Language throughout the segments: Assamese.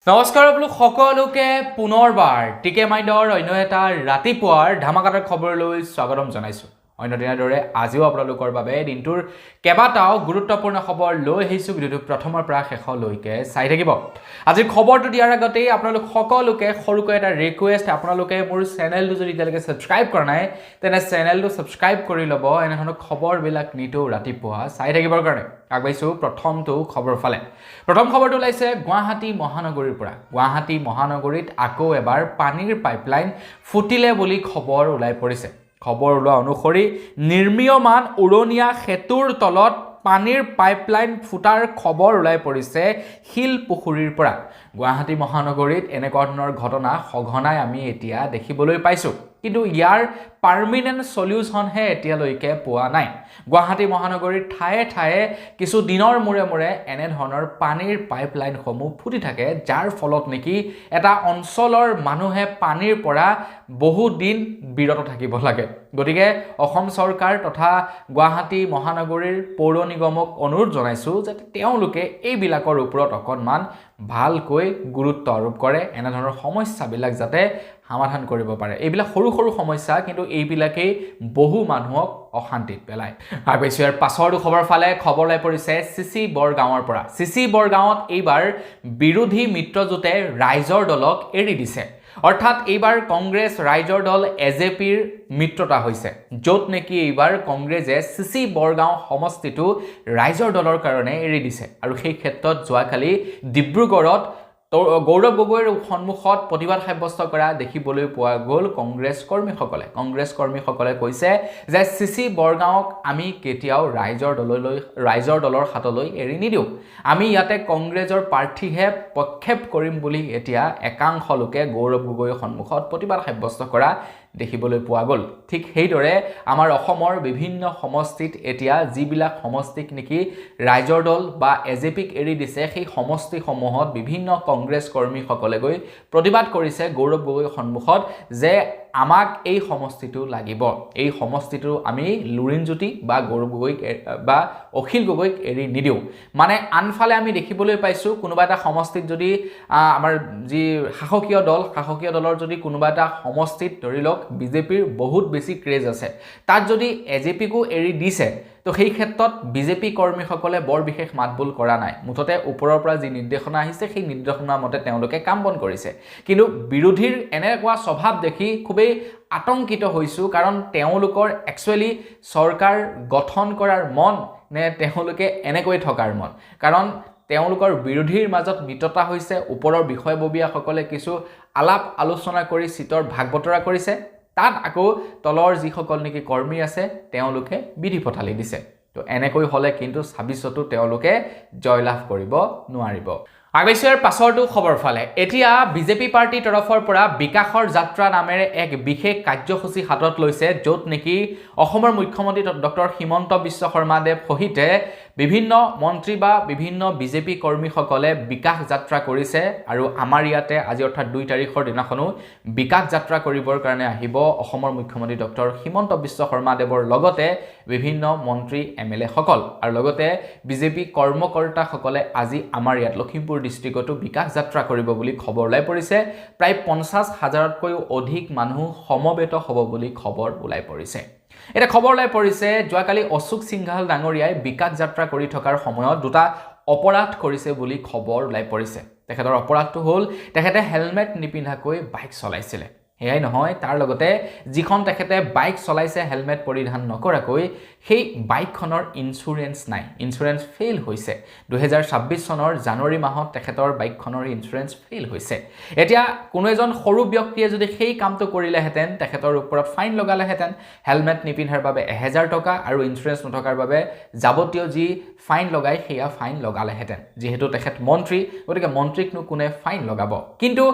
নমস্কাৰ আপোনালোক সকলোকে পুনৰবাৰ টিকে মাইণ্ডৰ অন্য এটা ৰাতিপুৱাৰ ধামাকাদাৰ খবৰলৈ স্বাগতম জনাইছোঁ। অন্য দিনাৰ দৰে আজিও আপোনালোকৰ বাবে দিনটোৰ কেইবাটাও গুৰুত্বপূৰ্ণ খবৰ লৈ আহিছোঁ। ভিডিঅ'টো প্ৰথমৰ পৰা শেষলৈকে চাই থাকিব। আজিৰ খবৰটো দিয়াৰ আগতেই আপোনালোক সকলোকে সৰুকৈ এটা ৰিকুৱেষ্ট, আপোনালোকে মোৰ চেনেলটো যদি এতিয়ালৈকে ছাবস্ক্ৰাইব কৰা নাই তেনে চেনেলটো ছাবস্ক্ৰাইব কৰি ল'ব, এনেধৰণৰ খবৰবিলাক নিতৌ ৰাতিপুৱা চাই থাকিবৰ কাৰণে। আগবাঢ়িছোঁ প্ৰথমটো খবৰ ফালে। প্ৰথম খবৰটো ওলাইছে গুৱাহাটী মহানগৰীৰ পৰা। গুৱাহাটী মহানগৰীত আকৌ এবাৰ পানীৰ পাইপলাইন ফুটিলে বুলি খবৰ ওলাই পৰিছে। খবৰ ওলোৱা অনুসৰি নিৰ্মীয়মান উৰণীয়া সেতুৰ তলত পানীৰ পাইপলাইন ফুটাৰ খবৰ ওলাই পৰিছে শিলপুখুৰীৰ পৰা। গুৱাহাটী মহানগৰীত এনেকুৱা ধৰণৰ ঘটনা সঘনাই আমি এতিয়া দেখিবলৈ পাইছোঁ, কিন্তু ইয়াৰ পাৰ্মিনেণ্ট সলিউশ্যনহে এতিয়ালৈকে পোৱা নাই। গুৱাহাটী মহানগৰীৰ ঠায়ে ঠায়ে কিছু দিনৰ মূৰে মূৰে এনেধৰণৰ পানীৰ পাইপলাইনসমূহ ফুটি থাকে, যাৰ ফলত নেকি এটা অঞ্চলৰ মানুহে পানীৰ পৰা বহু দিন বিৰত থাকিব লাগে। গতিকে অসম চৰকাৰ তথা গুৱাহাটী মহানগৰীৰ পৌৰ নিগমক অনুৰোধ জনাইছোঁ যাতে তেওঁলোকে এইবিলাকৰ ওপৰত অকণমান ভালকৈ গুৰুত্ব আৰোপ কৰে, এনেধৰণৰ সমস্যাবিলাক যাতে সমাধান কৰিব পাৰে। এইবিলাক সৰু সৰু সমস্যা, কিন্তু এইবিলাকেই বহু মানুহক অশান্তিত পেলায়। আৰু বেছি ইয়াৰ পাছৰটো খবৰ ফালে খবৰ ওলাই পৰিছে চিচি বৰগাঁৱৰ পৰা। চিচি বৰগাঁৱত এইবাৰ বিৰোধী মিত্ৰজোঁটে ৰাইজৰ দলক এৰি দিছে। অৰ্থাৎ এইবাৰ কংগ্ৰেছ ৰাইজৰ দল এজেপিৰ মিত্ৰতা হৈছে, য'ত নেকি এইবাৰ কংগ্ৰেছে চিচি বৰগাঁও সমষ্টিটো ৰাইজৰ দলৰ কাৰণে এৰি দিছে। আৰু সেই ক্ষেত্ৰত যোৱাকালি ডিব্ৰুগড়ত গৌৰৱ গগৈৰ সন্মুখত প্ৰতিবাদ সাব্যস্ত কৰা দেখিবলৈ পোৱা গ'ল কংগ্ৰেছ কৰ্মীসকলে কৈছে যে চিচি বৰগাঁৱক আমি কেতিয়াও ৰাইজৰ দলৰ হাতলৈ এৰি নিদিওঁ, আমি ইয়াতে কংগ্ৰেছৰ প্ৰাৰ্থীহে প্ৰক্ষেপ কৰিম বুলি এতিয়া একাংশ লোকে গৌৰৱ গগৈৰ সন্মুখত প্ৰতিবাদ সাব্যস্ত কৰা দেখিবলৈ পোৱা গ'ল। ঠিক সেইদৰে আমাৰ অসমৰ বিভিন্ন সমষ্টিত এতিয়া যিবিলাক সমষ্টিক নেকি ৰাইজৰ দল বা এজেপিক এৰি দিছে, সেই সমষ্টিসমূহত বিভিন্ন কংগ্ৰেছ কৰ্মীসকলে গৈ প্ৰতিবাদ কৰিছে গৌৰৱ গগৈৰ সন্মুখত যে আমাক এই সমষ্টিটো লাগিব, এই সমষ্টিটো আমি লুৰিণজ্যোতি বা গৌৰৱ গগৈক বা অখিল গগৈক এৰি নিদিওঁ। মানে আনফালে আমি দেখিবলৈ পাইছোঁ কোনোবা এটা সমষ্টিত যদি আমাৰ যি শাসকীয় দলৰ যদি কোনোবা এটা সমষ্টিত ধৰি লওক বিজেপিৰ বহুত বেছি ক্ৰেজ আছে, তাত যদি এজেপিকো এৰি দিছে, তো সেই ক্ষেত্ৰত বিজেপি কৰ্মীসকলে বৰ বিশেষ মাতবোল কৰা নাই। মুঠতে ওপৰৰ পৰা যি নিৰ্দেশনা আহিছে সেই নিৰ্দেশনাৰ মতে তেওঁলোকে কাম বন কৰিছে। কিন্তু বিৰোধীৰ এনেকুৱা স্বভাৱ দেখি খুবেই আতংকিত হৈছোঁ, কাৰণ তেওঁলোকৰ একচুৱেলি চৰকাৰ গঠন কৰাৰ মন নে তেওঁলোকে এনেকৈ থকাৰ মন। কাৰণ তেওঁলোকৰ বিৰোধীৰ মাজত মিত্ৰতা হৈছে, ওপৰৰ বিষয়ববীয়াসকলে কিছু আলাপ আলোচনা কৰি চিটৰ ভাগ বতৰা কৰিছে, তাত আকৌ তলৰ যিসকল নেকি কৰ্মী আছে তেওঁলোকে বিধি পথালি দিছে। তো এনেকৈ হ'লে কিন্তু ২৬তো তেওঁলোকে জয়লাভ কৰিব নোৱাৰিব। আগবাঢ়িছোঁ পাছৰটো খবৰ ফালে। এতিয়া বিজেপি পাৰ্টিৰ তৰফৰ পৰা বিকাশৰ যাত্ৰা নামেৰে এক বিশেষ কাৰ্যসূচী হাতত লৈছে, য'ত নেকি অসমৰ মুখ্যমন্ত্ৰী ডক্টৰ হিমন্ত বিশ্ব শৰ্মাদেৱ সহিতে বিভিন্ন মন্ত্ৰী বা বিভিন্ন বিজেপি কৰ্মীসকলে বিকাশ যাত্ৰা কৰিছে। আৰু আমাৰ ইয়াতে আজি অৰ্থাৎ ২ তাৰিখৰ দিনাখনো বিকাশ যাত্ৰা কৰিবৰ কাৰণে আহিব অসমৰ মুখ্যমন্ত্ৰী ডক্টৰ হিমন্ত বিশ্ব শৰ্মাদেৱৰ লগতে বিভিন্ন মন্ত্ৰী MLA সকল, আৰু লগতে বিজেপি কৰ্মকৰ্তাসকলে আজি আমাৰ ইয়াত লখিমপুৰ ডিষ্ট্ৰিক্টতো বিকাশ যাত্ৰা কৰিব বুলি খবৰ ওলাই পৰিছে। প্ৰায় ৫০,০০০তকৈও অধিক মানুহ সমবেত হ'ব বুলি খবৰ ওলাই পৰিছে। এটা খবৰ ওলাই পৰিছে যোৱাকালি অশোক সিংঘাল ডাঙৰীয়াই বিকাশ যাত্ৰা কৰি থকাৰ সময়ত দুটা অপৰাধ কৰিছে বুলি খবৰ ওলাই পৰিছে। তেখেতৰ অপৰাধটো হ'ল তেখেতে হেলমেট নিপিন্ধাকৈ বাইক চলাইছিলে। সেয়াই নহয়, তাৰ লগতে যিখন তেখেতে বাইক চলাইছে হেলমেট পৰিধান নকৰাকৈ, সেই বাইকখনৰ ইঞ্চুৰেঞ্চ নাই, ইঞ্চুৰেঞ্চ ফেইল হৈছে। ২০২৬ চনৰ জানুৱাৰী মাহত তেখেতৰ বাইকখনৰ ইঞ্চুৰেঞ্চ ফেইল হৈছে। এতিয়া কোনো এজন সৰু ব্যক্তিয়ে যদি সেই কামটো কৰিলেহেঁতেন, তেখেতৰ ওপৰত ফাইন লগালেহেঁতেন, হেলমেট নিপিন্ধাৰ বাবে ১০০০ টকা আৰু ইঞ্চুৰেঞ্চ নথকাৰ বাবে যাৱতীয় যি ফাইন লগায় সেয়া ফাইন লগালেহেঁতেন। যিহেতু তেখেত মন্ত্ৰী, গতিকে মন্ত্ৰীকনো কোনে ফাইন লগাব। কিন্তু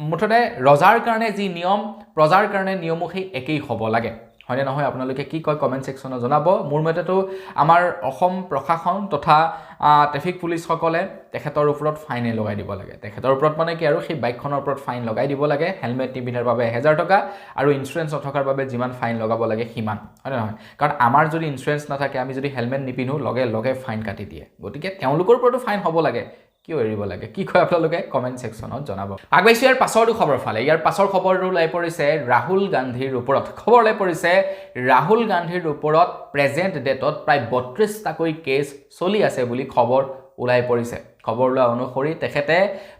মুঠতে ৰজাৰ কাৰণে যি নিয়ম, প্ৰজাৰ কাৰণে নিয়মো সেই একেই হ'ব লাগে, হয়নে নহয়? আপোনালোকে কি কয় কমেণ্ট ছেকশ্যনত জনাব। মোৰ মতেতো আমাৰ অসম প্ৰশাসন তথা ট্ৰেফিক পুলিচসকলে তেখেতৰ ওপৰত ফাইনে লগাই দিব লাগে। তেখেতৰ ওপৰত মানে কি, আৰু সেই বাইকখনৰ ওপৰত ফাইন লগাই দিব লাগে। হেলমেট নিপিন্ধাৰ বাবে ১০০০ টকা আৰু ইঞ্চুৰেঞ্চ নথকাৰ বাবে যিমান ফাইন লগাব লাগে সিমান, হয়নে নহয়? কাৰণ আমাৰ যদি ইঞ্চুৰেঞ্চ নাথাকে, আমি যদি হেলমেট নিপিন্ধোঁ, লগে লগে ফাইন কাটি দিয়ে। গতিকে তেওঁলোকৰ ওপৰতো ফাইন হ'ব লাগে। কিয় এৰিব লাগে কি কয় আপোনালোকে কমেণ্ট ছেকশ্যনত জনাব আগবাইছোঁ ইয়াৰ পাছৰটো খবৰ ফালে ইয়াৰ পাছৰ খবৰটো ওলাই পৰিছে ৰাহুল গান্ধীৰ ওপৰত খবৰ ওলাই পৰিছে ৰাহুল গান্ধীৰ ওপৰত প্ৰেজেণ্ট ডেটত প্ৰায় 32টাকৈ কেছ চলি আছে বুলি খবৰ ওলাই পৰিছে খবৰ লোৱা অনুসৰি তেখেতে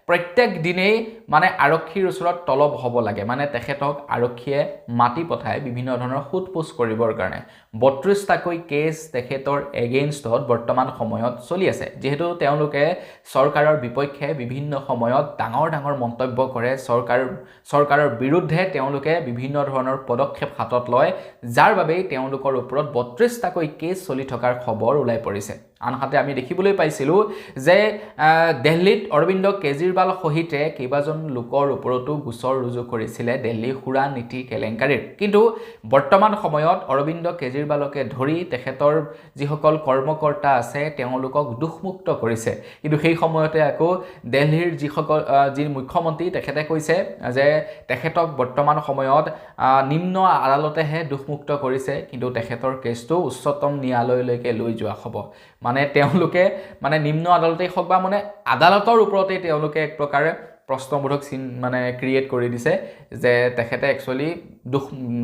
প্ৰত্যেক দিনেই মানে আৰক্ষীৰ ওচৰত তলব হ'ব লাগে মানে তেখেতক আৰক্ষীয়ে মাটি পঠায় বিভিন্ন ধৰণৰ সোধপোছ কৰিবৰ কাৰণে 32টাকৈ কেছ তেখেতৰ এগেইনষ্টত বৰ্তমান সময়ত চলি আছে যেহেতু তেওঁলোকে চৰকাৰৰ বিপক্ষে বিভিন্ন সময়ত ডাঙৰ ডাঙৰ মন্তব্য কৰে চৰকাৰৰ বিৰুদ্ধে তেওঁলোকে বিভিন্ন ধৰণৰ পদক্ষেপ হাতত লয় যাৰ বাবে তেওঁলোকৰ ওপৰত 32টাকৈ কেছ চলি থকাৰ খবৰ ওলাই পৰিছে আনহাতে আমি দেখিবলৈ পাইছিলোঁ যে দিল্লীত অৰবিন্দ কেজৰিৱাল সহিতে কেইবাজন লোকৰ ওপৰতো গোচৰ ৰুজু কৰিছিলে দিল্লী সুৰা নীতি কেলেংকাৰীৰ কিন্তু বৰ্তমান সময়ত অৰবিন্দ কেজৰিৱালকে ধৰি তেখেতৰ যিসকল কৰ্মকৰ্তা আছে তেওঁলোকক দুখমুক্ত কৰিছে কিন্তু সেই সময়তে আকৌ দিল্লীৰ যি মুখ্যমন্ত্ৰী তেখেতে কৈছে যে তেখেতক বৰ্তমান সময়ত নিম্ন আদালতেহে দুখমুক্ত কৰিছে কিন্তু তেখেতৰ কেছটো উচ্চতম ন্যায়ালয়লৈকে লৈ যোৱা হ'ব মানে তেওঁলোকে মানে নিম্ন আদালতেই হওক বা মানে আদালতৰ ওপৰতে তেওঁলোকে এক প্ৰকাৰে প্ৰশ্নবোধক চিন মানে ক্ৰিয়েট কৰি দিছে যে তেখেতে একচুৱেলি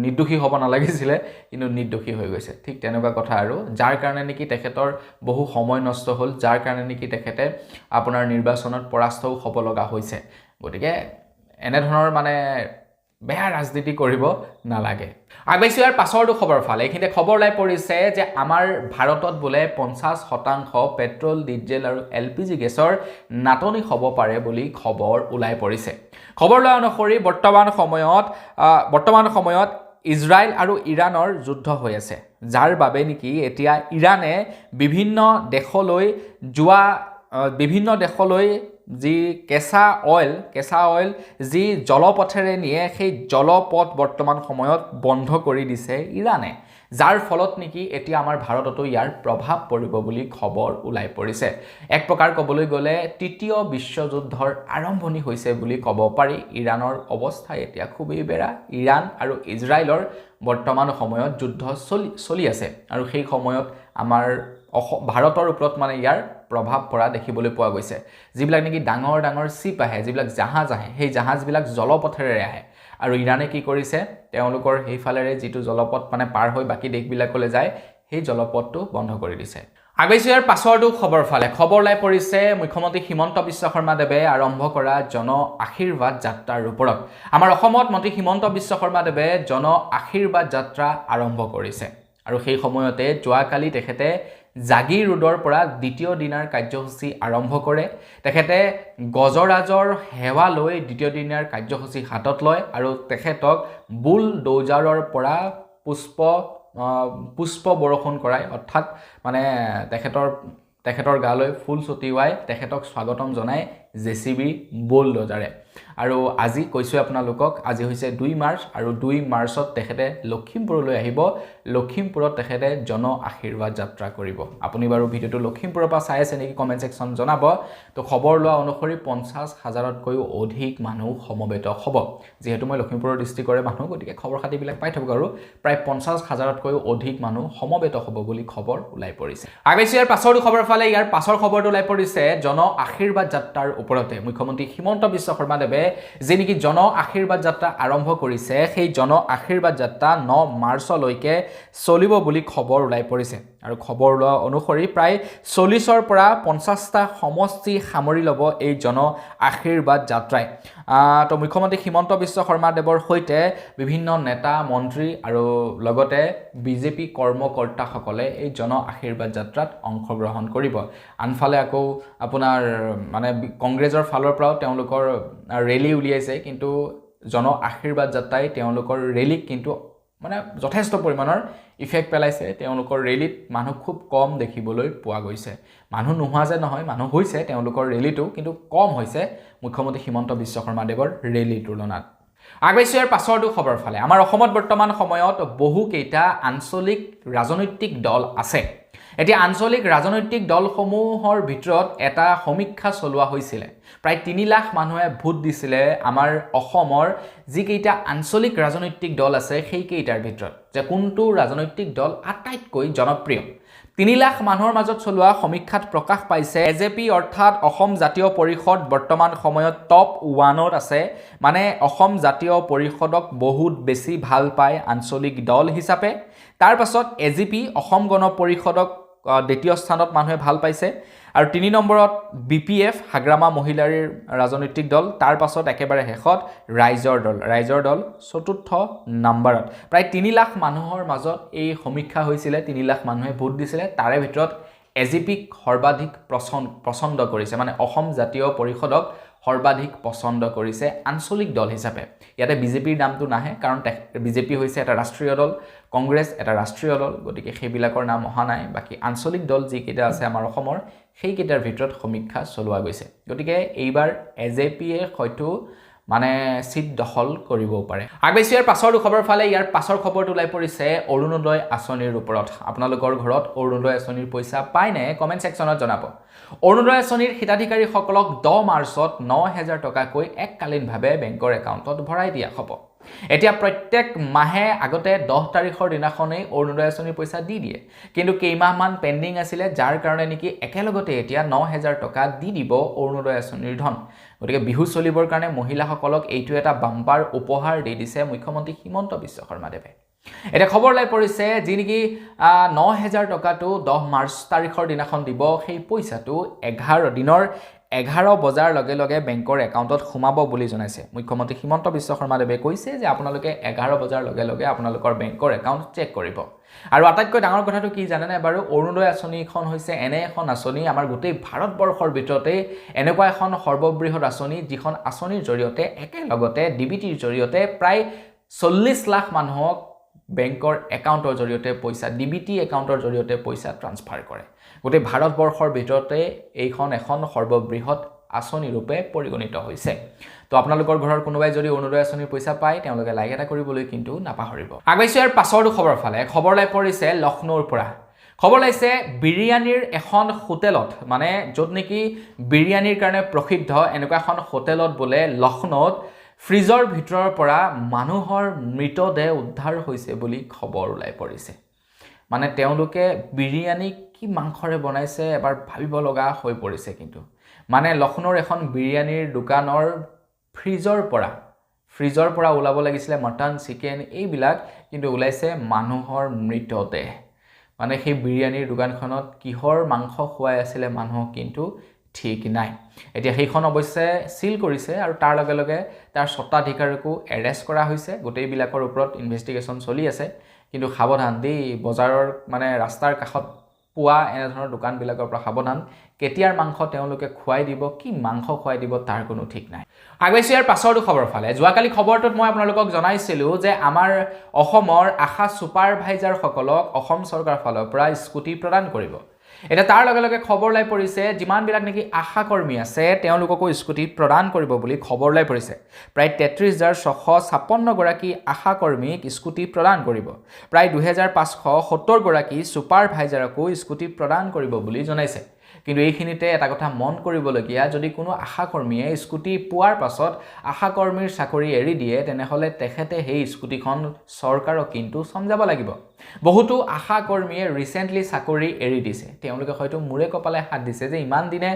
নিৰ্দোষী হ'ব নালাগিছিলে কিন্তু নিৰ্দোষী হৈ গৈছে ঠিক তেনেকুৱা কথা আৰু যাৰ কাৰণে নেকি তেখেতৰ বহু সময় নষ্ট হ'ল যাৰ কাৰণে নেকি তেখেতে আপোনাৰ নিৰ্বাচনত পৰাস্তও হ'ব লগা হৈছে গতিকে এনেধৰণৰ মানে বেয়া ৰাজনীতি কৰিব নালাগে আগবাইছোঁ ইয়াৰ পাছৰটো খবৰ ফালে এইখিনিতে খবৰ ওলাই পৰিছে যে আমাৰ ভাৰতত বোলে 50% পেট্ৰল ডিজেল আৰু LPG গেছৰ নাটনি হ'ব পাৰে বুলি খবৰ ওলাই পৰিছে খবৰ লোৱা অনুসৰি বৰ্তমান সময়ত ইজৰাইল আৰু ইৰাণৰ যুদ্ধ হৈ আছে যাৰ বাবে নেকি এতিয়া ইৰাণে বিভিন্ন দেশলৈ যি কেঁচা অইল যি জলপথেৰে নিয়ে সেই জলপথ বৰ্তমান সময়ত বন্ধ কৰি দিছে ইৰাণে যাৰ ফলত নেকি এতিয়া আমাৰ ভাৰততো ইয়াৰ প্ৰভাৱ পৰিব বুলি খবৰ ওলাই পৰিছে এক প্ৰকাৰ ক'বলৈ গ'লে তৃতীয় বিশ্বযুদ্ধৰ আৰম্ভণি হৈছে বুলি ক'ব পাৰি ইৰাণৰ অৱস্থা এতিয়া খুবেই বেয়া ইৰাণ আৰু ইজৰাইলৰ বৰ্তমান সময়ত যুদ্ধ চলি আছে আৰু সেই সময়ত আমাৰ ভাৰতৰ ওপৰত মানে ইয়াৰ প্ৰভাৱ পৰা দেখিবলৈ পোৱা গৈছে যিবিলাক নেকি ডাঙৰ ডাঙৰ চিপ আহে যিবিলাক জাহাজ আহে সেই জাহাজবিলাক জলপথেৰে আহে আৰু ইৰাণে কি কৰিছে তেওঁলোকৰ সেইফালেৰে যিটো জলপথ মানে পাৰ হৈ বাকী দেশবিলাকলৈ যায় সেই জলপথটো বন্ধ কৰি দিছে আগবাইছোঁ ইয়াৰ পাছৰটো খবৰ ফালে খবৰ ওলাই পৰিছে মুখ্যমন্ত্ৰী হিমন্ত বিশ্ব শৰ্মাদেৱে আৰম্ভ কৰা জন আশীৰ্বাদ যাত্ৰাৰ ওপৰত আমাৰ অসমত মন্ত্ৰী হিমন্ত বিশ্ব শৰ্মাদেৱে জন আশীৰ্বাদ যাত্ৰা আৰম্ভ কৰিছে আৰু সেই সময়তে যোৱাকালি তেখেতে জাগি ৰোডৰ পৰা দ্বিতীয় দিনাৰ কাৰ্যসূচী আৰম্ভ কৰে তেখেতে গজৰাজৰ সেৱা লৈ দ্বিতীয় দিনাৰ কাৰ্যসূচী হাতত লয় আৰু তেখেতক বুলডোজাৰৰ পৰা পুষ্প বৰষুণ কৰায় অৰ্থাৎ মানে তেখেতৰ গালৈ ফুল ছটিওৱাই তেখেতক স্বাগতম জনায় JCB বুলডোজাৰে আৰু আজি কৈছোঁ আপোনালোকক আজি হৈছে 2 মাৰ্চ আৰু 2 মাৰ্চত তেখেতে লখিমপুৰলৈ আহিব লখিমপুৰত তেখেতে জন আশীৰ্বাদ যাত্ৰা কৰিব আপুনি বাৰু ভিডিঅ'টো লখিমপুৰৰ পৰা চাই আছে নেকি কমেণ্ট ছেকশ্যন জনাব তো খবৰ লোৱা অনুসৰি 50,000তকৈও অধিক মানুহ সমবেত হ'ব যেহেতু মই লখিমপুৰৰ ডিষ্ট্ৰিক্টৰে মানুহ গতিকে খবৰ খাতিবিলাক পাই থাকক আৰু প্ৰায় 50,000তকৈও অধিক মানুহ সমবেত হ'ব বুলি খবৰ ওলাই পৰিছে আগবাইছোঁ ইয়াৰ পাছৰটো খবৰ ফালে ইয়াৰ পাছৰ খবৰটো ওলাই পৰিছে জন আশীৰ্বাদ যাত্ৰাৰ ওপৰতে মুখ্যমন্ত্ৰী হিমন্ত বিশ্ব শৰ্মাদেৱে যে নেকি জন আশীৰ্বাদ যাত্ৰা আৰম্ভ কৰিছে সেই জন আশীৰ্বাদ যাত্ৰা 9 মাৰ্চলৈকে চলিব বুলি খবৰ ওলাই পৰিছে আৰু খবৰ লোৱা অনুসৰি প্ৰায় 40ৰ পৰা 50টা সমষ্টি সামৰি ল'ব এই জন আশীৰ্বাদ যাত্ৰাই তো মুখ্যমন্ত্ৰী হিমন্ত বিশ্ব শৰ্মাদেৱৰ সৈতে বিভিন্ন নেতা মন্ত্ৰী আৰু লগতে বিজেপি কৰ্মকৰ্তাসকলে এই জন আশীৰ্বাদ যাত্ৰাত অংশগ্ৰহণ কৰিব আনফালে আকৌ আপোনাৰ মানে কংগ্ৰেছৰ ফালৰ পৰাও তেওঁলোকৰ ৰেলী উলিয়াইছে কিন্তু জন আশীৰ্বাদ যাত্ৰাই তেওঁলোকৰ ৰেলীক কিন্তু মানে যথেষ্ট পৰিমাণৰ ইফেক্ট পেলাইছে তেওঁলোকৰ ৰেলীত মানুহ খুব কম দেখিবলৈ পোৱা গৈছে মানুহ নোহোৱা যে নহয় মানুহ হৈছে তেওঁলোকৰ ৰেলীটো কিন্তু কম হৈছে মুখ্যমন্ত্ৰী হিমন্ত বিশ্ব শৰ্মাদেৱৰ ৰেলীৰ তুলনাত আগবাইছোঁ ইয়াৰ পাছৰটো খবৰ ফালে আমাৰ অসমত বৰ্তমান সময়ত বহুকেইটা আঞ্চলিক ৰাজনৈতিক দল আছে এতিয়া আঞ্চলিক ৰাজনৈতিক দলসমূহৰ ভিতৰত এটা সমীক্ষা চলোৱা হৈছিলে প্ৰায় 3 লাখ মানুহে ভোট দিছিলে আমাৰ অসমৰ যিকেইটা আঞ্চলিক ৰাজনৈতিক দল আছে সেইকেইটাৰ ভিতৰত যে কোনটো ৰাজনৈতিক দল আটাইতকৈ জনপ্ৰিয় 3 লাখ মানুহৰ মাজত চলোৱা সমীক্ষাত প্ৰকাশ পাইছে এজেপি অৰ্থাৎ অসম জাতীয় পৰিষদ বৰ্তমান সময়ত টপ 1ত আছে মানে অসম জাতীয় পৰিষদক বহুত বেছি ভাল পায় আঞ্চলিক দল হিচাপে তাৰ পাছত এজিপি অসম গণ পৰিষদক দ্বিতীয় স্থানত মানুহে ভাল পাইছে আৰু 3 নম্বৰত বিপিএফ হাগ্ৰামা মহিলাৰ ৰাজনৈতিক দল তাৰ পাছত একেবাৰে শেষত ৰাইজৰ দল চতুৰ্থ নম্বৰত প্ৰায় 3 লাখ মানুহৰ মাজত এই সমীক্ষা হৈছিলে 3 লাখ মানুহে ভোট দিছিলে তাৰে ভিতৰত এজিপিক সৰ্বাধিক পছন্দ কৰিছে মানে অসম জাতীয় পৰিষদক সৰ্বাধিক পছন্দ কৰিছে আঞ্চলিক দল হিচাপে ইয়াতে বিজেপিৰ নামটো নাহে কাৰণ বিজেপি হৈছে এটা ৰাষ্ট্ৰীয় দল কংগ্ৰেছ এটা ৰাষ্ট্ৰীয় দল গতিকে সেইবিলাকৰ নাম অহা নাই বাকি আঞ্চলিক দল যিকেইটা আছে আমাৰ অসমৰ সেইকেইটাৰ ভিতৰত সমীক্ষা চলোৱা গৈছে গতিকে এইবাৰ এজেপিয়ে হয়তো মানে সিট দখল কৰিবও পাৰে আগবেছিয়াৰ পাছৰ খবৰ ফালে ইয়াৰ পাছৰ খবৰটো ওলাই পৰিছে অৰুণোদয় আঁচনিৰ ওপৰত আপোনালোকৰ ঘৰত অৰুণোদয় আঁচনিৰ পইচা পায় নে কমেন্ট সেকশনত জনাব অৰুণোদয় আঁচনিৰ হিতাধিকাৰীসকলক 10 মাৰ্চত 9000 টকাকৈ এককালীনভাৱে বেংকৰ একাউণ্টত ভৰাই দিয়া হ'ব এতিয়া প্ৰত্যেক মাহে আগতে 10 তাৰিখৰ দিনাখনেই অৰুণোদয় আঁচনিৰ পইচা দি দিয়ে কিন্তু কেইমাহমান পেন্ডিং আছিলে যাৰ কাৰণে নেকি একেলগতে এতিয়া 9000 টকা দি দিব অৰুণোদয় আঁচনিৰ ধন গতিকে বিহু চলিবৰ কাৰণে মহিলাসকলক এইটো এটা বাম্পাৰ উপহাৰ দি দিছে মুখ্যমন্ত্ৰী হিমন্ত বিশ্ব শৰ্মাদেৱে এটা খবৰ লাই পৰিছে যি নেকি 9000 টকাটো 10 মাৰ্চ তাৰিখৰ দিনাখন দিব সেই পইচাটো 11 দিনৰ 11 বজাৰ লগে লগে বেংকৰ একাউণ্টত সোমাব বুলি জনাইছে মুখ্যমন্ত্ৰী হিমন্ত বিশ্ব শৰ্মাদেৱে কৈছে যে আপোনালোকে 11 বজাৰ লগে লগে আপোনালোকৰ বেংকৰ একাউণ্ট চেক কৰিব আৰু আটাইতকৈ ডাঙৰ কথাটো কি জানেনে বাৰু অৰুণোদয় আঁচনিখন হৈছে এনে এখন আঁচনি আমাৰ গোটেই ভাৰতবৰ্ষৰ ভিতৰতে এনেকুৱা এখন সৰ্ববৃহৎ আঁচনি যিখন আঁচনিৰ জৰিয়তে একেলগতে ডিবিটিৰ জৰিয়তে প্ৰায় 40 লাখ মানুহক বেংকৰ একাউণ্টৰ জৰিয়তে পইচা ডিবিটি একাউণ্টৰ জৰিয়তে পইচা ট্ৰান্সফাৰ কৰে গোটেই ভাৰতবৰ্ষৰ ভিতৰতে এইখন এখন সৰ্ববৃহৎ আঁচনি ৰূপে পৰিগণিত হৈছে তো আপোনালোকৰ ঘৰৰ কোনোবাই যদি অৰুণোদয় আঁচনিৰ পইচা পায় তেওঁলোকে লাইক এটা কৰিবলৈ কিন্তু নাপাহৰিব আগবাইছো ইয়াৰ পাছৰটো খবৰ ফালে খবৰ লাই পৰিছে লক্ষ্ণৌৰ পৰা খবৰ লাইছে বিৰিয়ানীৰ এখন হোটেলত মানে য'ত নেকি বিৰিয়ানীৰ কাৰণে প্ৰসিদ্ধ এনেকুৱা এখন হোটেলত বোলে লক্ষ্ণৌত ফ্ৰিজৰ ভিতৰৰ পৰা মানুহৰ মৃতদেহ উদ্ধাৰ হৈছে বুলি খবৰ ওলাই পৰিছে মানে তেওঁলোকে বিৰিয়ানী কি মাংসৰে বনাইছে এবাৰ ভাবিব লগা হৈ পৰিছে কিন্তু মানে লক্ষ্ণৌৰ এখন বিৰিয়ানীৰ দোকানৰ ফ্ৰিজৰ পৰা ওলাব লাগিছিলে মটন চিকেন এইবিলাক কিন্তু ওলাইছে মানুহৰ মৃতদেহ মানে সেই বিৰিয়ানীৰ দোকানখনত কিহৰ মাংস খুৱাই আছিলে মানুহক কিন্তু ঠিক নাই এতিয়া সেইখন অৱশ্যে সিল কৰিছে আৰু তাৰ লগে লগে তাৰ স্বত্বাধিকাৰীকো এৰেষ্ট কৰা হৈছে গোটেইবিলাকৰ ওপৰত ইনভেষ্টিগেশ্যন চলি আছে কিন্তু সাৱধান দেই বজাৰৰ মানে ৰাস্তাৰ কাষত পোৱা এনে ধৰণৰ দোকানবিলাকৰ পৰা সাৱধান কেতিয়াৰ মাংস তেওঁলোকে খুৱাই দিব কি মাংস খুৱাই দিব তাৰ কোনো ঠিক নাই আগবেছিয়াৰ পাছৰটো খবৰ ফালে যোৱাকালি খবৰটোত মই আপোনালোকক জনাইছিলোঁ যে আমাৰ অসমৰ আশা ছুপাৰভাইজাৰসকলক অসম চৰকাৰৰ ফালৰ পৰা স্কুটি প্ৰদান কৰিব এটা তাৰ লগে লগে খবৰ লাই পৰিছে যিমানবিলাক নেকি আশা কৰ্মী আছে তেওঁলোককো স্কুটি প্ৰদান কৰিব বুলি খবৰ লাই পৰিছে প্ৰায় 33656 গৰাকী আশা কৰ্মীক স্কুটি প্ৰদান কৰিব প্ৰায় 2570 গৰাকী ছুপাৰভাইজাৰকো স্কুটি প্ৰদান কৰিব বুলি জনাইছে কিন্তু এইখিনিতে এটা কথা মন কৰিবলগীয়া যদি কোনো আশা কৰ্মীয়ে স্কুটি পোৱাৰ পাছত আশা কৰ্মীৰ চাকৰি এৰি দিয়ে তেনেহলে তেখেতে সেই স্কুটিখন চৰকাৰক কিন্তু সমজাব লাগিব বহুতো আশা কৰ্মীয়ে ৰিসেন্টলি চাকৰি এৰি দিছে তেওঁলোকে হয়তো মুৰে কপালে হাত দিছে যে ইমান দিনে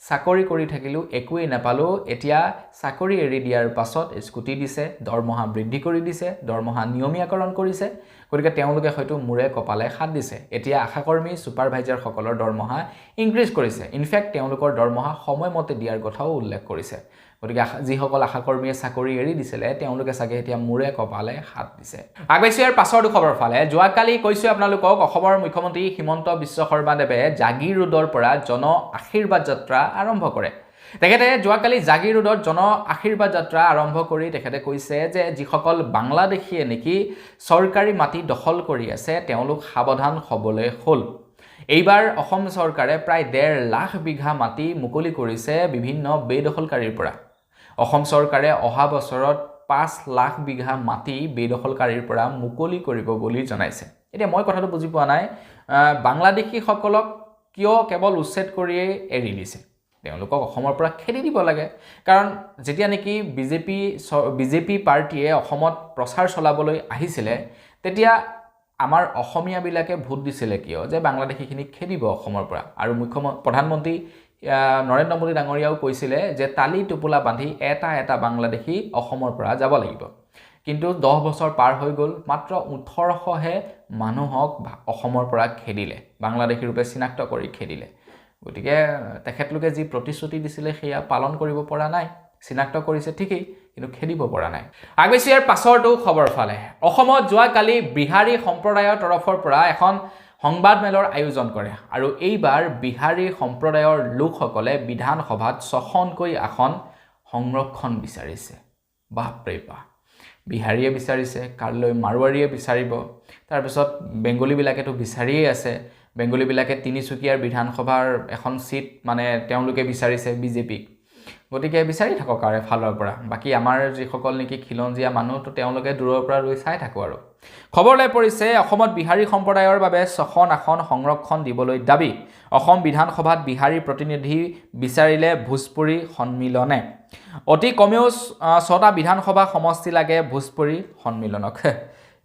চাকৰি কৰি থাকিলো একোই নাপালো এতিয়া চাকৰি এৰি দিয়াৰ পাছত স্কুটি দিছে দৰমহা বৃদ্ধি কৰি দিছে দৰমহা নিয়মীয়াকৰণ কৰিছে গতিকে তেওঁলোকে হয়তো মুৰে কপালে হাত দিছে এতিয়া আশা কৰ্মী ছুপাৰভাইজাৰ সকলৰ দৰমহা ইনক্ৰিজ কৰিছে ইনফেক্ট তেওঁলোকৰ দৰমহা সময়মতে দিয়াৰ কথাও উল্লেখ কৰিছে গতিকে যিসকল আশা কৰ্মীয়ে চাকৰি এৰি দিছিলে তেওঁলোকে চাগে এতিয়া মুৰে কপালে হাত দিছে আগবেছিয়াৰ পাছৰটো খবৰ ফালে যোৱাকালি কৈছো আপোনালোকক অসমৰ মুখ্যমন্ত্ৰী হিমন্ত বিশ্ব শৰ্মাদেৱে জাগীৰ ৰোডৰ পৰা জন আশীৰ্বাদ যাত্ৰা আৰম্ভ কৰে তেখেতে যোৱাকালি জাগীৰ ৰোডত জন আশীৰ্বাদ যাত্ৰা আৰম্ভ কৰি তেখেতে কৈছে যে যিসকল বাংলাদেশীয়ে নেকি চৰকাৰী মাটি দখল কৰি আছে তেওঁলোক সাৱধান হ'বলৈ হ'ল এইবাৰ অসম চৰকাৰে প্ৰায় 1.5 লাখ বিঘা মাটি মুকলি কৰিছে বিভিন্ন বেদখলকাৰীৰ পৰা অসম চৰকাৰে অহা বছৰত 5 লাখ বিঘা মাটি বেদখলকাৰীৰ পৰা মুকলি কৰিব বুলি জনাইছে এতিয়া মই কথাটো বুজি পোৱা নাই বাংলাদেশীসকলক কিয় কেৱল উচ্ছেদ কৰিয়ে এৰি দিছে তেওঁলোকক অসমৰ পৰা খেদি দিব লাগে কাৰণ যেতিয়া নেকি বিজেপি পাৰ্টিয়ে অসমত প্ৰচাৰ চলাবলৈ আহিছিলে তেতিয়া আমাৰ অসমীয়াবিলাকে ভোট দিছিলে কিয় যে বাংলাদেশীখিনিক খেদিব অসমৰ পৰা আৰু প্ৰধানমন্ত্ৰী নৰেন্দ্ৰ মোদী ডাঙৰীয়াও কৈছিলে যে তালি টোপোলা বান্ধি এটা বাংলাদেশী অসমৰ পৰা যাব লাগিব কিন্তু 10 বছৰ পাৰ হৈ গ'ল মাত্ৰ 1800হে মানুহক অসমৰ পৰা খেদিলে বাংলাদেশী ৰূপে চিনাক্ত কৰি খেদিলে গতিকে তেখেতলোকে যি প্ৰতিশ্ৰুতি দিছিলে সেয়া পালন কৰিব পৰা নাই চিনাক্ত কৰিছে ঠিকই কিন্তু খেদিব পৰা নাই আগেছি ইয়াৰ পাছৰটো খবৰ ফালে অসমত যোৱা কালি বিহাৰী সম্প্ৰদায়ৰ তৰফৰ পৰা এখন সংবাদ মেলৰ আয়োজন কৰে আৰু এইবাৰ বিহাৰী সম্প্ৰদায়ৰ লোকসকলে বিধানসভাত 6খনকৈ আসন সংৰক্ষণ বিচাৰিছে বাপৰে বাপ বিহাৰীয়ে বিচাৰিছে কাৰলৈ মাৰোৱাৰীয়ে বিচাৰিব তাৰ পিছত বেংগলীবিলাকেতো বিচাৰিয়ে আছে বেংগলীবিলাকে তিনিচুকীয়াৰ বিধানসভাৰ এখন সিট মানে তেওঁলোকে বিচাৰিছে বিজেপিক গতিকে বিচাৰি থাকক আৰু ফালৰ পৰা বাকি আমাৰ যিসকল নেকি খিলঞ্জিয়া মানুহ তো তেওঁলোকে দূৰৰ পৰা ৰৈ চাই থাকো আৰু খবৰলৈ পৰিছে অসমত বিহাৰী সম্প্ৰদায়ৰ বাবে 6খন আসন সংৰক্ষণ দিবলৈ দাবী অসম বিধানসভাত বিহাৰী প্ৰতিনিধি বিচাৰিলে ভোজপুৰী সন্মিলনে অতি কমেও 6টা বিধানসভা সমষ্টি লাগে ভোজপুৰী সন্মিলনক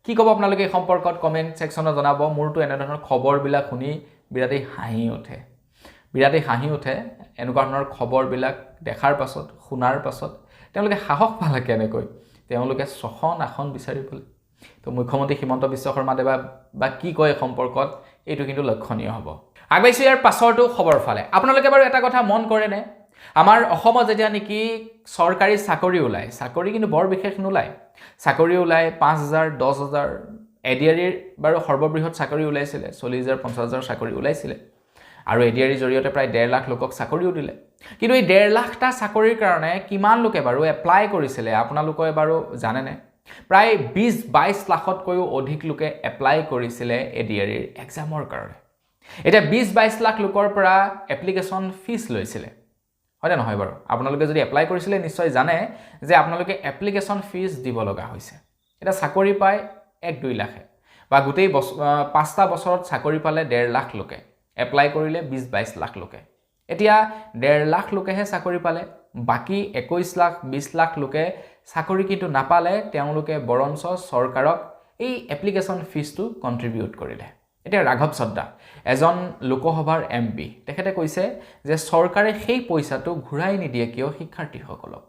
কি ক'ব আপোনালোকে এই সম্পৰ্কত কমেন্ট সেকশনত জনাব মোৰটো এনে ধৰণৰ খবৰবিলাক শুনি বিৰাটেই হাঁহি উঠে এনেকুৱা ধৰণৰ খবৰবিলাক দেখাৰ পাছত শুনাৰ পাছত তেওঁলোকে সাহস পালে কেনেকৈ তেওঁলোকে 6খন আসন বিচাৰিবলৈ তো মুখ্যমন্ত্ৰী হিমন্ত বিশ্ব শৰ্মা দেৱা বা কি কয় সম্পৰ্কত এইটো কিন্তু লক্ষণীয় হ'ব আগবাইছো ইয়াৰ পাছৰটো খবৰ ফালে আপোনালোকে বাৰু এটা কথা মন কৰেনে আমাৰ অসমত যেতিয়া নেকি চৰকাৰী চাকৰি ওলায় চাকৰি কিন্তু বৰ বিশেষ নোলায় চাকৰি ওলায় 5000 10000 এডিআৰিৰ বাৰু সৰ্ববৃহৎ চাকৰি ওলাইছিলে 40000 50000 চাকৰি ওলাইছিলে আৰু এডিআৰিৰ জৰিয়তে প্ৰায় 1.5 লাখ লোকক চাকৰিও দিলে কিন্তু এই 1.5 লাখটা চাকৰিৰ কাৰণে কিমান লোকে বাৰু এপ্লাই কৰিছিলে আপোনালোকে বাৰু জানেনে প্ৰায় 20-22 লাখতকৈও অধিক লোকে এপ্লাই কৰিছিলে এডিআৰিৰ এক্সামৰ কাৰণে এটা 20-22 লাখ লোকৰ পৰা এপ্লিকেশন ফিজ লৈছিলে হয়নে নহয় বাৰু আপোনালোকে যদি এপ্লাই কৰিছিলে নিশ্চয় জানে যে আপোনালোকে এপ্লিকেশন ফিজ দিব লগা হৈছে এটা চাকৰি পায় 1-2 লাখে বা গোটেই 5টা বছৰত চাকৰি পালে 1.5 লাখ লোকে এপ্লাই কৰিলে 20-22 লাখ লোকে এতিয়া 1.5 লাখ লোকেহে চাকৰি পালে বাকি 21 লাখ 20 লাখ লোকে চাকৰি কিন্তু নাপালে তেওঁলোকে বৰঞ্চ চৰকাৰক এই এপ্লিকেশন ফিজটো কন্ট্ৰিবিউট কৰিলে এটা ৰাঘৱ চদ্দা এজন লোকসভাৰ এমপি তেখেতে কৈছে যে চৰকাৰে সেই পইচাটো ঘূৰাই নিদিয়ে কিয় শিক্ষাৰ্থীসকলক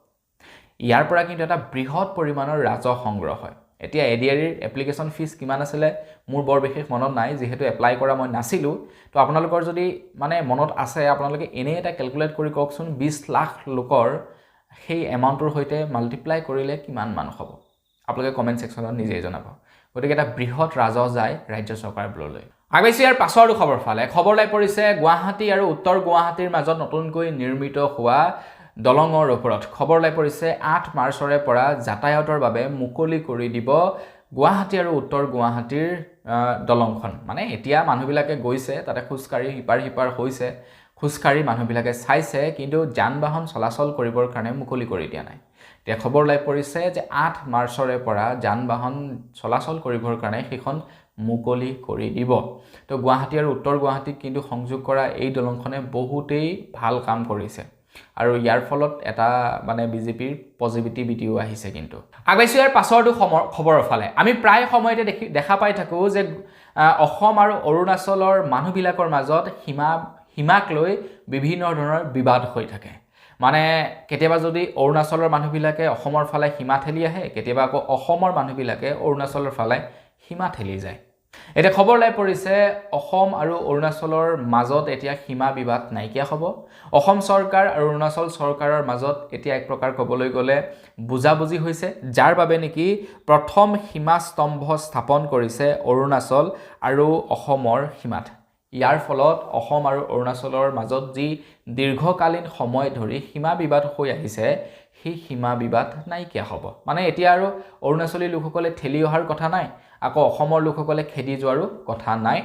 ইয়াৰ পৰা কিন্তু এটা বৃহৎ পৰিমাণৰ ৰাজহ সংগ্ৰহ হয় এতিয়া এডিআৰিৰ এপ্লিকেশন ফিজ কিমান আছিল মোৰ বৰ বিশেষ মনত নাই যেহেতু এপ্লাই কৰা মই নাছিলো তো আপোনালোকৰ যদি মানে মনত আছে আপোনালোকে এনে এটা ক্যালকুলেট কৰি কওকচোন 20 লাখ লোকৰ সেই এমাউন্টৰ হৈতে মাল্টিপ্লাই কৰিলে কিমান মান হ'ব আপোনালোকে কমেন্ট সেকশনত নিজেই জনাব গতিকে এটা বৃহৎ ৰাজহ যায় ৰাজ্য চৰকাৰবোৰলৈ আগবাইছো ইয়াৰ পাছৰ খবৰ ফালে খবৰলাই পৰিছে গুৱাহাটী আৰু উত্তৰ গুৱাহাটীৰ মাজত নতুনকৈ নিৰ্মিত হোৱা দলঙৰ ওপৰত খবৰলাই পৰিছে 8 মাৰ্চৰে পৰা যাতায়াতৰ বাবে মুকলি কৰি দিব গুৱাহাটী আৰু উত্তৰ গুৱাহাটীৰ দলংখন মানে এতিয়া মানুহবিলাকে গৈছে তাতে খুচকাৰি হিপাৰ হৈছে খুচকাৰি মানুহবিলাকে চাইছে কিন্তু যান-বাহন চলাচল কৰিবৰ কাৰণে মুকলি কৰি দিয়া নাই এতিয়া খবৰলাই পৰিছে যে 8 মাৰ্চৰে পৰা যান-বাহন চলাচল কৰিবৰ কাৰণে সেইখন মুকলি কৰি দিব তো গুৱাহাটী আৰু উত্তৰ গুৱাহাটীক কিন্তু সংযোগ কৰা এই দলংখনে বহুতেই ভাল কাম কৰিছে আৰু ইয়াৰ ফলত এটা মানে বিজেপিৰ পজিটিভিটিও আহিছে কিন্তু আগবাইছো ইয়াৰ পাছৰটো খবৰৰ ফালে আমি প্ৰায় সময়তে দেখা পাই থাকো যে অসম আৰু অৰুণাচলৰ মানুহবিলাকৰ মাজত সীমাক লৈ বিভিন্ন ধৰণৰ বিবাদ হৈ থাকে মানে কেতিয়াবা যদি অৰুণাচলৰ মানুহবিলাকে অসমৰ ফালে সীমা ঠেলি আহে কেতিয়াবা আকৌ অসমৰ মানুহবিলাকে অৰুণাচলৰ ফালে সীমা ঠেলি যায় এটা খবৰলাই পৰিছে অসম আৰু অৰুণাচলৰ মাজত এতিয়া সীমা বিবাদ নাইকিয়া হ'ব অসম চৰকাৰ আৰু অৰুণাচল চৰকাৰৰ মাজত এতিয়া এক প্ৰকাৰ ক'বলৈ গ'লে বুজাবুজি হৈছে যাৰ বাবে নেকি প্ৰথম সীমা স্তম্ভ স্থাপন কৰিছে অৰুণাচল আৰু অসমৰ সীমাত ইয়াৰ ফলত অসম আৰু অৰুণাচলৰ মাজত যি দীৰ্ঘকালীন সময় ধৰি সীমা বিবাদ হৈ আহিছে সেই সীমা বিবাদ নাইকিয়া হ'ব মানে এতিয়া আৰু অৰুণাচলী লোকসকলে ঠেলি অহাৰ কথা নাই আকৌ অসমৰ লোকসকলে খেদি যোৱাৰো কথা নাই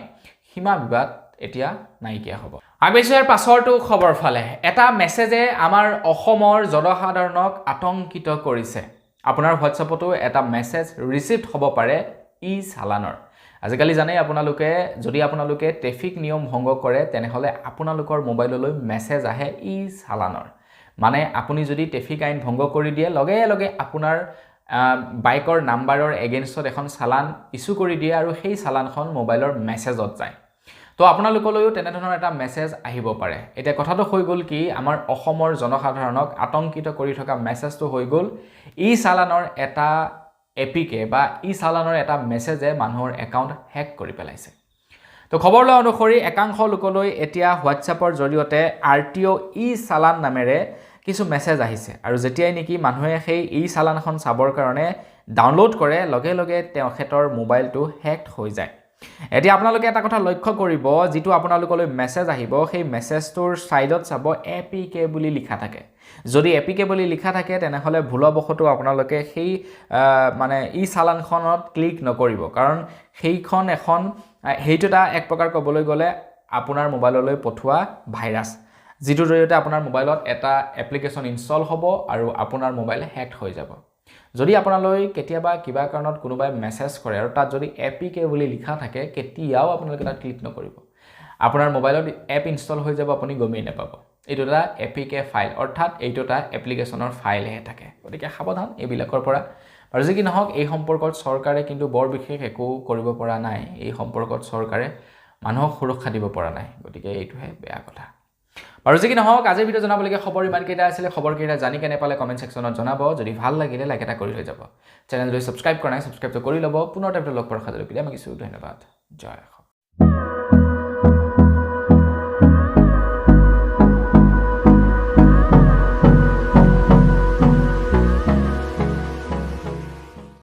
সীমা বিবাদ এতিয়া নাইকিয়া হ'ব আগবাইছৰ পাছৰটো খবৰ ফালে এটা মেছেজে আমাৰ অসমৰ জনসাধাৰণক আতংকিত কৰিছে আপোনাৰ হোৱাটছআপতো এটা মেছেজ ৰিচিভড হ'ব পাৰে ই চালানৰ আজিকালি জানেই আপোনালোকে যদি আপোনালোকে ট্ৰেফিক নিয়ম ভংগ কৰে তেনেহ'লে আপোনালোকৰ মোবাইললৈ মেছেজ আহে ই চালানৰ মানে আপুনি যদি ট্ৰেফিক আইন ভংগ কৰি দিয়ে লগে লগে আপোনাৰ বাইকৰ নাম্বাৰৰ এগেইনষ্টত এখন চালান ইছ্যু কৰি দিয়ে আৰু সেই চালানখন মোবাইলৰ মেছেজত যায় তো আপোনালোকলৈও তেনেধৰণৰ এটা মেছেজ আহিব পাৰে এতিয়া কথাটো হৈ গ'ল কি আমাৰ অসমৰ জনসাধাৰণক আতংকিত কৰি থকা মেছেজটো হৈ গ'ল ই চালানৰ এটা এপিকে বা ই চালানৰ এটা মেছেজে মানুহৰ একাউণ্ট হেক কৰি পেলাইছে তো খবৰ লোৱা অনুসৰি একাংশ লোকলৈ এতিয়া হোৱাটছআপৰ জৰিয়তে RTO ই চালান নামেৰে কিছু মেছেজ আহিছে আৰু যেতিয়াই নেকি মানুহে সেই ই চালানখন চাবৰ কাৰণে ডাউনলোড কৰে লগে লগে তেখেতৰ মোবাইলটো হেক হৈ যায় এতিয়া আপোনালোকে এটা কথা লক্ষ্য কৰিব যেটো আপোনালোকলৈ মেছেজ আহিব সেই মেছেজটোৰ সাইডত চাব APK বুলি লিখা থাকে যদি APK বুলি লিখা থাকে তেনেহলে ভুলবশতো আপোনালোকে সেই মানে ই চালানখনত ক্লিক নকৰিব কাৰণ সেইখন এখন হেইটোটা এক প্ৰকাৰ ক'বলৈ গ'লে আপোনাৰ মোবাইললৈ পঠোৱা ভাইৰাছ যেটোৰ জৰিয়তে আপোনাৰ মোবাইলত এটা এপ্লিকেশন ইনষ্টল হ'ব আৰু আপোনাৰ মোবাইল হেক হৈ যাব যদি আপোনালৈ কেতিয়াবা কিবা কাৰণত কোনোবাই মেছেজ কৰে আৰু তাত যদি APK বুলি লিখা থাকে কেতিয়াও আপোনালোকে তাত ক্লিক নকৰিব আপোনাৰ মোবাইলত এপ ইনষ্টল হৈ যাব আপুনি গমেই নাপাব এইটো এটা APK ফাইল অৰ্থাৎ এইটো এটা এপ্লিকেশনৰ ফাইলহে থাকে গতিকে সাৱধান এইবিলাকৰ পৰা আৰু যি কি নহওক এই সম্পৰ্কত চৰকাৰে কিন্তু বৰ বিশেষ একো কৰিব পৰা নাই এই সম্পৰ্কত চৰকাৰে মানুহক সুৰক্ষা দিব পৰা নাই গতিকে এইটোহে বেয়া কথা আৰু যি কি নহওক আজিৰ ভিডিও জনাবলগীয়া খবৰ ইমান কেইটা আছিল খবৰকেইটা জানি কেনে পালে কমেন্ট সেকশনত জনাব যদি ভাল লাগিলে লাইক এটা কৰি লৈ যাব চেনেলটো সাবস্ক্ৰাইব কৰা নাই সাবস্ক্ৰাইব কৰি ল'ব পুনৰ এটা লগ পোৱাৰ খাতিৰত আমাক কিছু ধন্যবাদ জয়